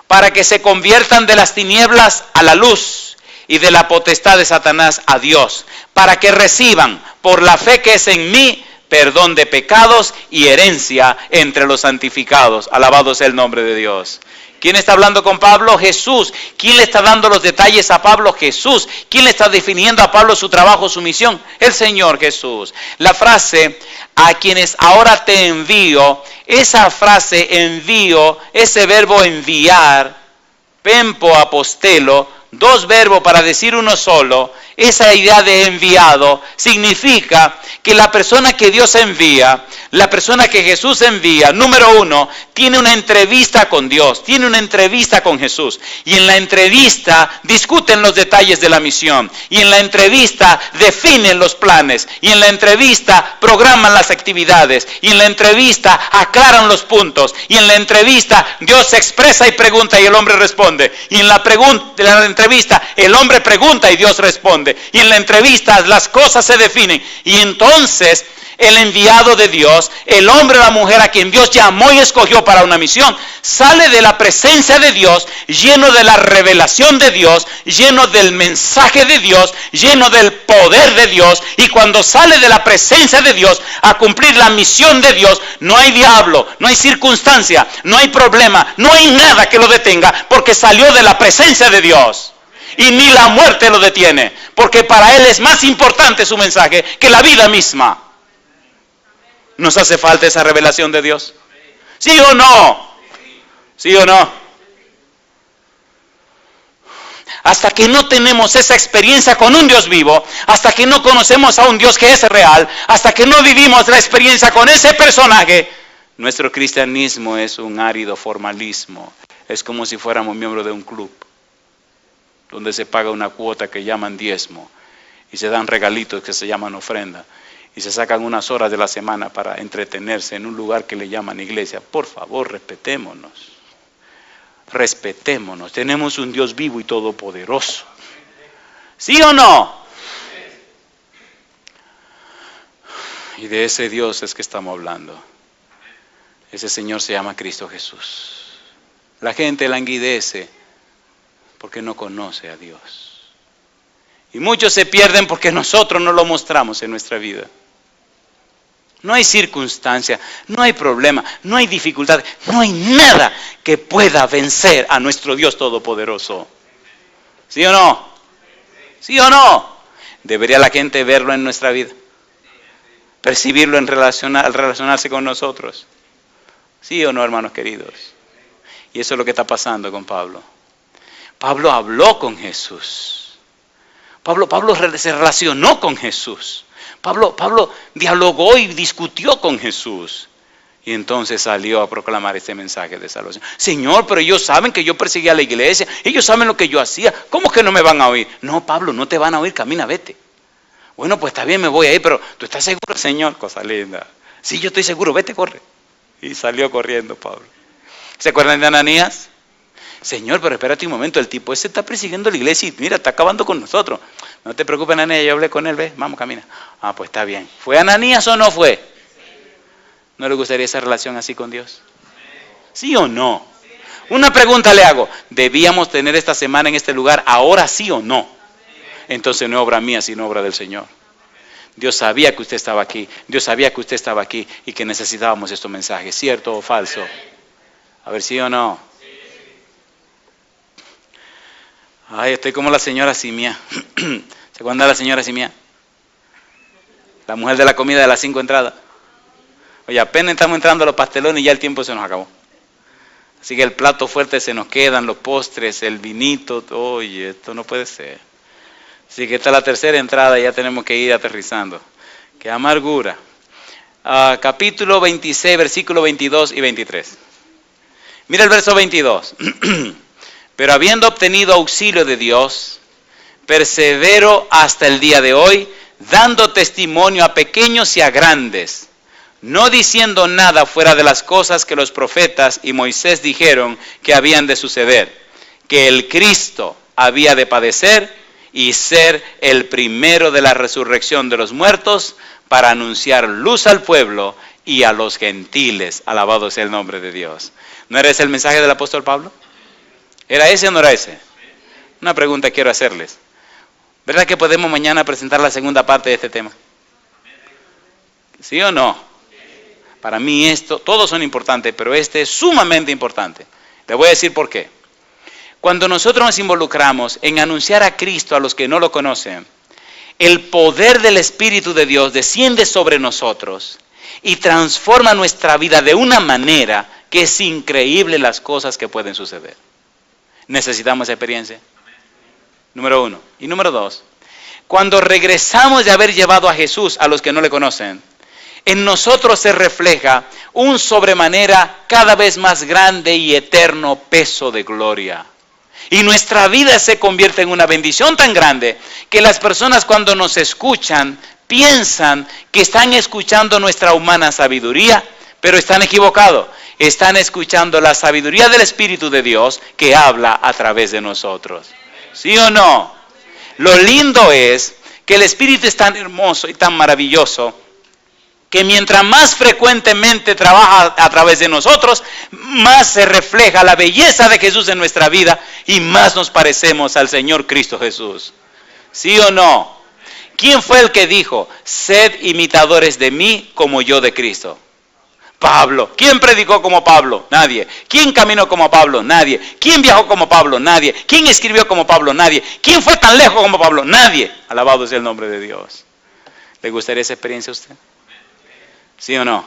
para que se conviertan de las tinieblas a la luz y de la potestad de Satanás a Dios, para que reciban por la fe que es en mí, perdón de pecados y herencia entre los santificados. Alabado sea el nombre de Dios. ¿Quién está hablando con Pablo? Jesús. ¿Quién le está dando los detalles a Pablo? Jesús. ¿Quién le está definiendo a Pablo su trabajo, su misión? El Señor Jesús. La frase, a quienes ahora te envío, esa frase envío, ese verbo enviar, pempo apostelo, dos verbos para decir uno solo, esa idea de enviado significa que la persona que Dios envía, la persona que Jesús envía, número uno, tiene una entrevista con Dios, tiene una entrevista con Jesús. Y en la entrevista discuten los detalles de la misión. Y en la entrevista definen los planes. Y en la entrevista programan las actividades. Y en la entrevista aclaran los puntos. Y en la entrevista Dios se expresa y pregunta y el hombre responde. Y en la entrevista el hombre pregunta y Dios responde. Y en la entrevista las cosas se definen. Y entonces el enviado de Dios, el hombre o la mujer a quien Dios llamó y escogió para una misión, sale de la presencia de Dios, lleno de la revelación de Dios, lleno del mensaje de Dios, lleno del poder de Dios. Y cuando sale de la presencia de Dios a cumplir la misión de Dios, no hay diablo, no hay circunstancia, no hay problema, no hay nada que lo detenga, porque salió de la presencia de Dios. Y ni la muerte lo detiene, porque para él es más importante su mensaje que la vida misma. ¿Nos hace falta esa revelación de Dios? ¿Sí o no? ¿Sí o no? Hasta que no tenemos esa experiencia con un Dios vivo, hasta que no conocemos a un Dios que es real, hasta que no vivimos la experiencia con ese personaje, nuestro cristianismo es un árido formalismo. Es como si fuéramos miembros de un club, donde se paga una cuota que llaman diezmo, y se dan regalitos que se llaman ofrenda, y se sacan unas horas de la semana para entretenerse en un lugar que le llaman iglesia. Por favor, respetémonos. Respetémonos. Tenemos un Dios vivo y todopoderoso. ¿Sí o no? Y de ese Dios es que estamos hablando. Ese Señor se llama Cristo Jesús. La gente languidece porque no conoce a Dios. Y muchos se pierden porque nosotros no lo mostramos en nuestra vida. No hay circunstancia, no hay problema, no hay dificultad, no hay nada que pueda vencer a nuestro Dios Todopoderoso. ¿Sí o no? ¿Sí o no? Debería la gente verlo en nuestra vida, percibirlo al relacionarse con nosotros. ¿Sí o no, hermanos queridos? Y eso es lo que está pasando con Pablo. Pablo habló con Jesús. Pablo se relacionó con Jesús. Pablo dialogó y discutió con Jesús. Y entonces salió a proclamar este mensaje de salvación. Señor, pero ellos saben que yo perseguía a la iglesia. Ellos saben lo que yo hacía. ¿Cómo que no me van a oír? No, Pablo, no te van a oír. Camina, vete. Bueno, pues está bien, me voy a ir, pero ¿tú estás seguro, Señor? Cosa linda. Sí, yo estoy seguro. Vete, corre. Y salió corriendo Pablo. ¿Se acuerdan de Ananías? Señor, pero espérate un momento, el tipo ese está persiguiendo a la iglesia y mira, está acabando con nosotros. No te preocupes, Ananías, yo hablé con él, ¿ves? Vamos, camina. Ah, pues está bien. ¿Fue Ananías o no fue? ¿No le gustaría esa relación así con Dios? ¿Sí o no? Una pregunta le hago. ¿Debíamos tener esta semana en este lugar ahora sí o no? Entonces no es obra mía, sino obra del Señor. Dios sabía que usted estaba aquí. Dios sabía que usted estaba aquí y que necesitábamos estos mensajes. ¿Cierto o falso? A ver, ¿sí o no? Ay, estoy como la señora Simia. ¿Se acuerdan de la señora Simia? La mujer de la comida de las 5 entradas. Oye, apenas estamos entrando a los pastelones y ya el tiempo se nos acabó. Así que el plato fuerte se nos quedan, los postres, el vinito. Oye, esto no puede ser. Así que esta es la tercera entrada y ya tenemos que ir aterrizando. ¡Qué amargura! Capítulo 26, versículo 22 y 23. Mira el verso 22. Pero habiendo obtenido auxilio de Dios, persevero hasta el día de hoy, dando testimonio a pequeños y a grandes, no diciendo nada fuera de las cosas que los profetas y Moisés dijeron que habían de suceder, que el Cristo había de padecer y ser el primero de la resurrección de los muertos para anunciar luz al pueblo y a los gentiles. Alabado sea el nombre de Dios. ¿No era ese el mensaje del apóstol Pablo? ¿Era ese o no era ese? Una pregunta quiero hacerles. ¿Verdad que podemos mañana presentar la segunda parte de este tema? ¿Sí o no? Para mí todos son importantes, pero este es sumamente importante. Le voy a decir por qué. Cuando nosotros nos involucramos en anunciar a Cristo a los que no lo conocen, el poder del Espíritu de Dios desciende sobre nosotros y transforma nuestra vida de una manera que es increíble las cosas que pueden suceder. Necesitamos esa experiencia. Número 1. Y número 2, cuando regresamos de haber llevado a Jesús a los que no le conocen, en nosotros se refleja un sobremanera cada vez más grande y eterno peso de gloria. Y nuestra vida se convierte en una bendición tan grande que las personas cuando nos escuchan piensan que están escuchando nuestra humana sabiduría, pero están equivocados. Están escuchando la sabiduría del Espíritu de Dios que habla a través de nosotros. ¿Sí o no? Lo lindo es que el Espíritu es tan hermoso y tan maravilloso que mientras más frecuentemente trabaja a través de nosotros, más se refleja la belleza de Jesús en nuestra vida y más nos parecemos al Señor Cristo Jesús. ¿Sí o no? ¿Quién fue el que dijo, sed imitadores de mí como yo de Cristo? Pablo. ¿Quién predicó como Pablo? Nadie. ¿Quién caminó como Pablo? Nadie. ¿Quién viajó como Pablo? Nadie. ¿Quién escribió como Pablo? Nadie. ¿Quién fue tan lejos como Pablo? Nadie. Alabado sea el nombre de Dios. ¿Le gustaría esa experiencia a usted? ¿Sí o no?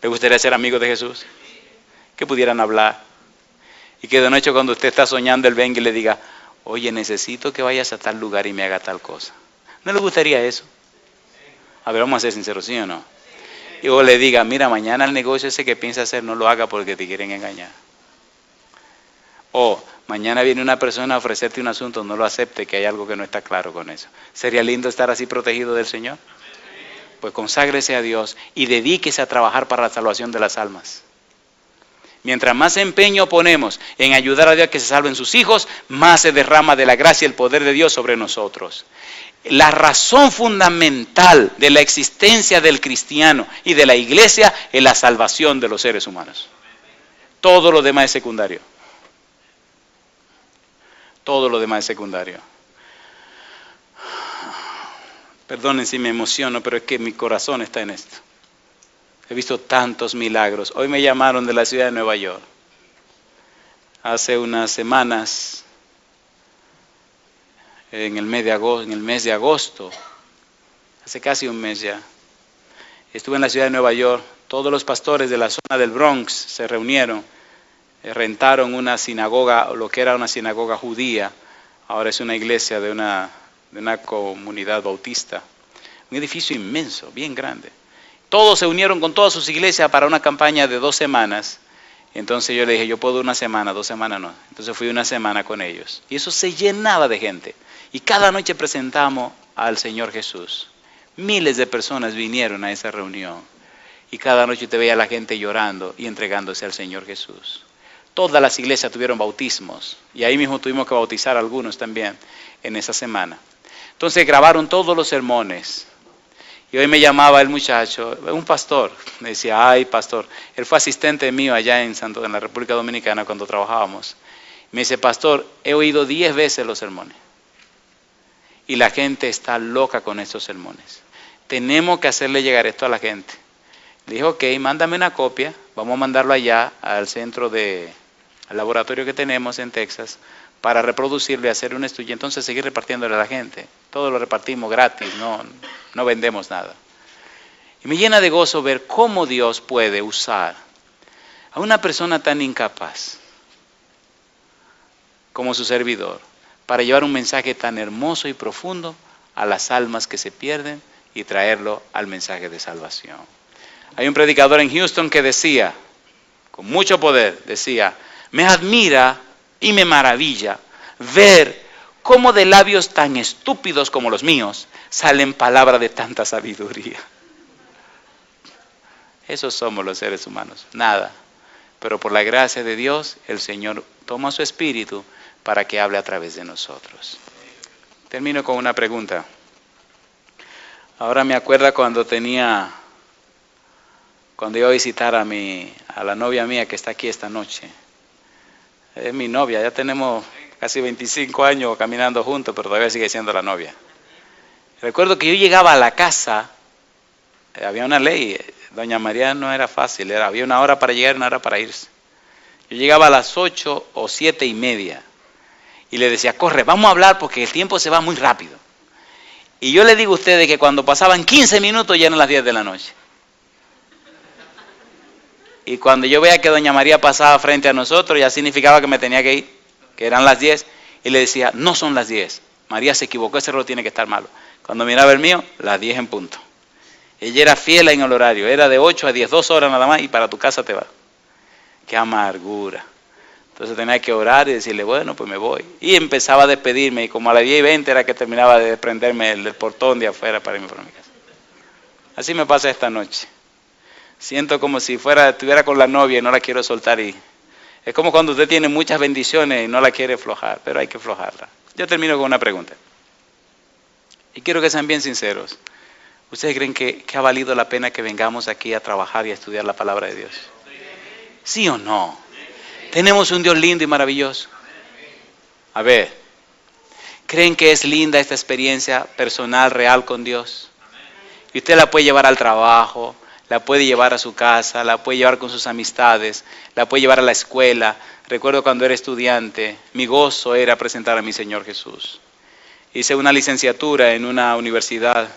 ¿Le gustaría ser amigo de Jesús? Que pudieran hablar. Y que de noche cuando usted está soñando, Él venga y le diga, oye, necesito que vayas a tal lugar y me haga tal cosa. ¿No le gustaría eso? A ver, vamos a ser sinceros, ¿sí o no? Y luego le diga, mira, mañana el negocio ese que piensa hacer no lo haga porque te quieren engañar. O mañana viene una persona a ofrecerte un asunto, no lo acepte, que hay algo que no está claro con eso. ¿Sería lindo estar así protegido del Señor? Pues conságrese a Dios y dedíquese a trabajar para la salvación de las almas. Mientras más empeño ponemos en ayudar a Dios a que se salven sus hijos, más se derrama de la gracia y el poder de Dios sobre nosotros. La razón fundamental de la existencia del cristiano y de la iglesia es la salvación de los seres humanos. Todo lo demás es secundario. Todo lo demás es secundario. Perdonen si me emociono, pero es que mi corazón está en esto. He visto tantos milagros. Hoy me llamaron de la ciudad de Nueva York. Hace unas semanas, en el mes de agosto, hace casi un mes ya, estuve en la ciudad de Nueva York. Todos los pastores de la zona del Bronx se reunieron, rentaron una sinagoga, lo que era una sinagoga judía, ahora es una iglesia de una comunidad bautista, un edificio inmenso, bien grande. Todos se unieron con todas sus iglesias para una campaña de 2 semanas. Entonces yo le dije, yo puedo 1 semana, 2 semanas no. Entonces fui 1 semana con ellos. Y eso se llenaba de gente. Y cada noche presentamos al Señor Jesús. Miles de personas vinieron a esa reunión. Y cada noche te veía a la gente llorando y entregándose al Señor Jesús. Todas las iglesias tuvieron bautismos. Y ahí mismo tuvimos que bautizar a algunos también en esa semana. Entonces grabaron todos los sermones. Y hoy me llamaba el muchacho, un pastor, me decía, ay pastor, él fue asistente mío allá en la República Dominicana cuando trabajábamos. Me dice, pastor, he oído 10 veces los sermones. Y la gente está loca con estos sermones. Tenemos que hacerle llegar esto a la gente. Le dije, ok, mándame una copia, vamos a mandarlo allá al centro al laboratorio que tenemos en Texas, para reproducirlo y hacer un estudio, entonces seguir repartiéndole a la gente. Todo lo repartimos gratis, no vendemos nada. Y me llena de gozo ver cómo Dios puede usar a una persona tan incapaz como su servidor para llevar un mensaje tan hermoso y profundo a las almas que se pierden y traerlo al mensaje de salvación. Hay un predicador en Houston que decía, con mucho poder, decía, me admira y me maravilla ver ¿cómo de labios tan estúpidos como los míos salen palabras de tanta sabiduría? Esos somos los seres humanos, nada. Pero por la gracia de Dios, el Señor toma su espíritu para que hable a través de nosotros. Termino con una pregunta. Ahora me acuerdo cuando iba a visitar a la novia mía que está aquí esta noche. Es mi novia, ya tenemos casi 25 años caminando juntos, pero todavía sigue siendo la novia. Recuerdo que yo llegaba a la casa, había una ley, doña María no era fácil, había una hora para llegar y una hora para irse. Yo llegaba a las 8 o 7:30 y le decía, corre, vamos a hablar porque el tiempo se va muy rápido. Y yo le digo a ustedes que cuando pasaban 15 minutos ya eran las 10 de la noche. Y cuando yo veía que doña María pasaba frente a nosotros, ya significaba que me tenía que ir, que eran las 10, y le decía, no son las 10, María se equivocó, ese reloj tiene que estar malo. Cuando miraba el mío, las 10 en punto. Ella era fiel en el horario, era de 8 a 10, 2 horas nada más, y para tu casa te vas. Qué amargura. Entonces tenía que orar y decirle, bueno, pues me voy. Y empezaba a despedirme, y como a las 10:20 era que terminaba de desprenderme del portón de afuera para irme para mi casa. Así me pasa esta noche. Siento como si estuviera con la novia y no la quiero soltar. Y es como cuando usted tiene muchas bendiciones y no la quiere aflojar, pero hay que aflojarla. Yo termino con una pregunta. Y quiero que sean bien sinceros. ¿Ustedes creen que ha valido la pena que vengamos aquí a trabajar y a estudiar la palabra de Dios? ¿Sí o no? Tenemos un Dios lindo y maravilloso. A ver, ¿creen que es linda esta experiencia personal, real con Dios? Y usted la puede llevar al trabajo, la puede llevar a su casa, la puede llevar con sus amistades, la puede llevar a la escuela. Recuerdo cuando era estudiante, mi gozo era presentar a mi Señor Jesús. Hice una licenciatura en una universidad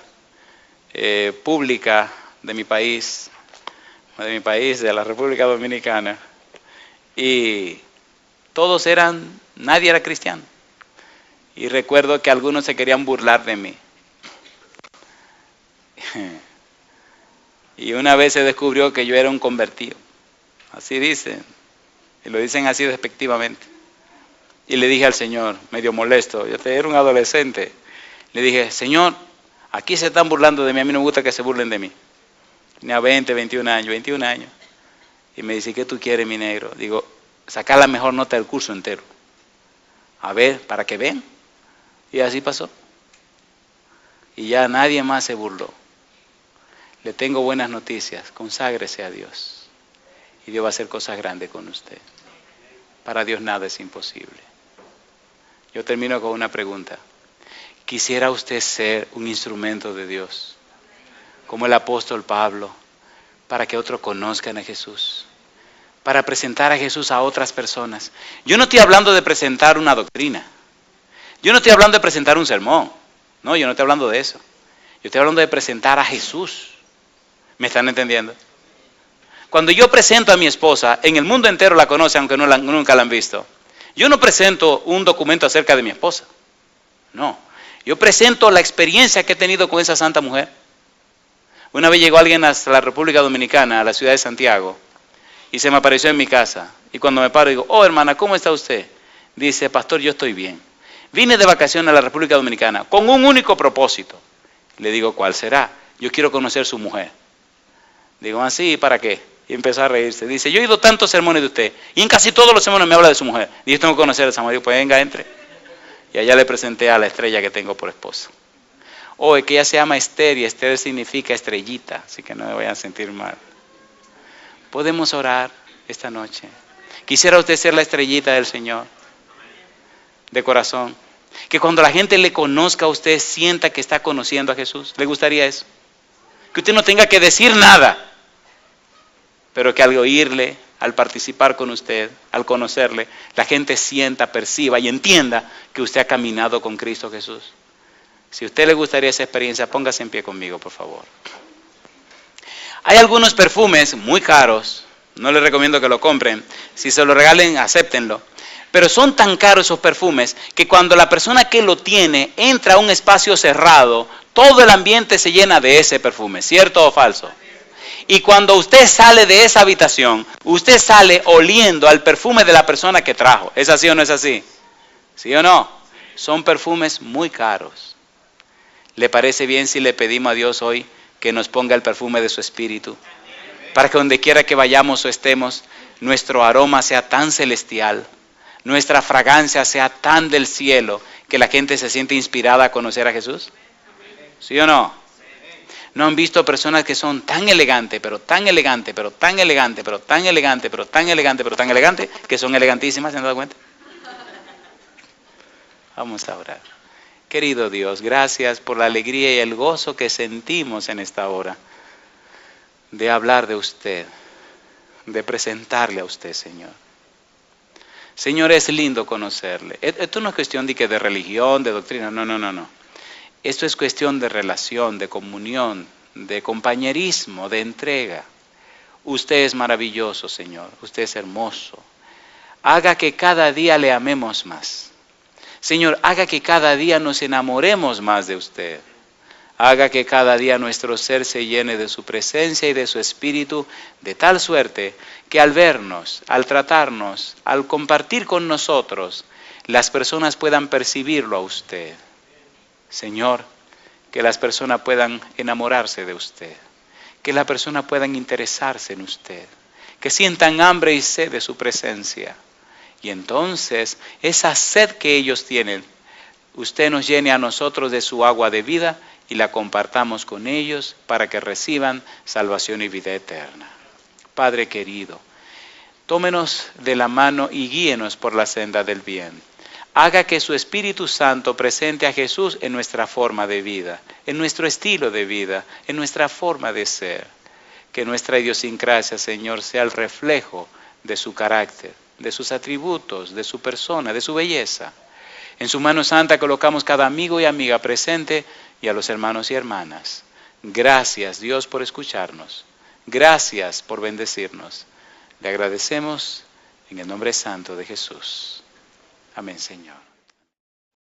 pública de mi país, de la República Dominicana, y nadie era cristiano. Y recuerdo que algunos se querían burlar de mí. Y una vez se descubrió que yo era un convertido. Así dicen. Y lo dicen así despectivamente. Y le dije al Señor, medio molesto, yo era un adolescente. Le dije, Señor, aquí se están burlando de mí, a mí no me gusta que se burlen de mí. Tenía 21 años. Y me dice, ¿qué tú quieres, mi negro? Digo, sacar la mejor nota del curso entero. A ver, para que vean. Y así pasó. Y ya nadie más se burló. Le tengo buenas noticias, conságrese a Dios. Y Dios va a hacer cosas grandes con usted. Para Dios nada es imposible. Yo termino con una pregunta. ¿Quisiera usted ser un instrumento de Dios, como el apóstol Pablo, para que otros conozcan a Jesús? Para presentar a Jesús a otras personas. Yo no estoy hablando de presentar una doctrina. Yo no estoy hablando de presentar un sermón. No, yo no estoy hablando de eso. Yo estoy hablando de presentar a Jesús. ¿Me están entendiendo? Cuando yo presento a mi esposa, en el mundo entero la conocen, aunque nunca la han visto. Yo no presento un documento acerca de mi esposa. No. Yo presento la experiencia que he tenido con esa santa mujer. Una vez llegó alguien hasta la República Dominicana, a la ciudad de Santiago, y se me apareció en mi casa. Y cuando me paro digo, oh hermana, ¿cómo está usted? Dice, pastor, yo estoy bien. Vine de vacaciones a la República Dominicana con un único propósito. Le digo, ¿cuál será? Yo quiero conocer su mujer. Digo, ¿así? ¿Para qué? Y empezó a reírse. Dice, yo he oído tantos sermones de usted, y en casi todos los sermones me habla de su mujer. Y yo tengo que conocer a esa mujer. Digo, pues venga, entre. Y allá le presenté a la estrella que tengo por esposa. Oh, es que ella se llama Esther, y Esther significa estrellita, así que no me vayan a sentir mal. Podemos orar esta noche. ¿Quisiera usted ser la estrellita del Señor? De corazón. Que cuando la gente le conozca a usted, sienta que está conociendo a Jesús. ¿Le gustaría eso? Que usted no tenga que decir nada, pero que al oírle, al participar con usted, al conocerle, la gente sienta, perciba y entienda que usted ha caminado con Cristo Jesús. Si a usted le gustaría esa experiencia, póngase en pie conmigo, por favor. Hay algunos perfumes muy caros, no les recomiendo que lo compren. Si se lo regalen, acéptenlo. Pero son tan caros esos perfumes que cuando la persona que lo tiene entra a un espacio cerrado, todo el ambiente se llena de ese perfume, ¿cierto o falso? Y cuando usted sale de esa habitación, usted sale oliendo al perfume de la persona que trajo. ¿Es así o no es así? ¿Sí o no? Son perfumes muy caros. ¿Le parece bien si le pedimos a Dios hoy que nos ponga el perfume de su Espíritu? Para que donde quiera que vayamos o estemos, nuestro aroma sea tan celestial, nuestra fragancia sea tan del cielo, que la gente se siente inspirada a conocer a Jesús. ¿Sí o no? ¿No han visto personas que son tan elegantes, pero tan elegantes, pero tan elegantes, pero tan elegantes, pero tan elegantes, pero tan elegantes, que son elegantísimas? ¿Se han dado cuenta? Vamos a orar. Querido Dios, gracias por la alegría y el gozo que sentimos en esta hora de hablar de usted, de presentarle a usted, Señor. Señor, es lindo conocerle. Esto no es cuestión de religión, de doctrina, no. Esto es cuestión de relación, de comunión, de compañerismo, de entrega. Usted es maravilloso, Señor. Usted es hermoso. Haga que cada día le amemos más. Señor, haga que cada día nos enamoremos más de usted. Haga que cada día nuestro ser se llene de su presencia y de su espíritu, de tal suerte que al vernos, al tratarnos, al compartir con nosotros, las personas puedan percibirlo a usted. Señor, que las personas puedan enamorarse de usted, que las personas puedan interesarse en usted, que sientan hambre y sed de su presencia. Y entonces, esa sed que ellos tienen, usted nos llene a nosotros de su agua de vida y la compartamos con ellos para que reciban salvación y vida eterna. Padre querido, tómenos de la mano y guíenos por la senda del bien. Haga que su Espíritu Santo presente a Jesús en nuestra forma de vida, en nuestro estilo de vida, en nuestra forma de ser. Que nuestra idiosincrasia, Señor, sea el reflejo de su carácter, de sus atributos, de su persona, de su belleza. En su mano santa colocamos cada amigo y amiga presente y a los hermanos y hermanas. Gracias, Dios, por escucharnos. Gracias por bendecirnos. Le agradecemos en el nombre santo de Jesús. Amén, Señor.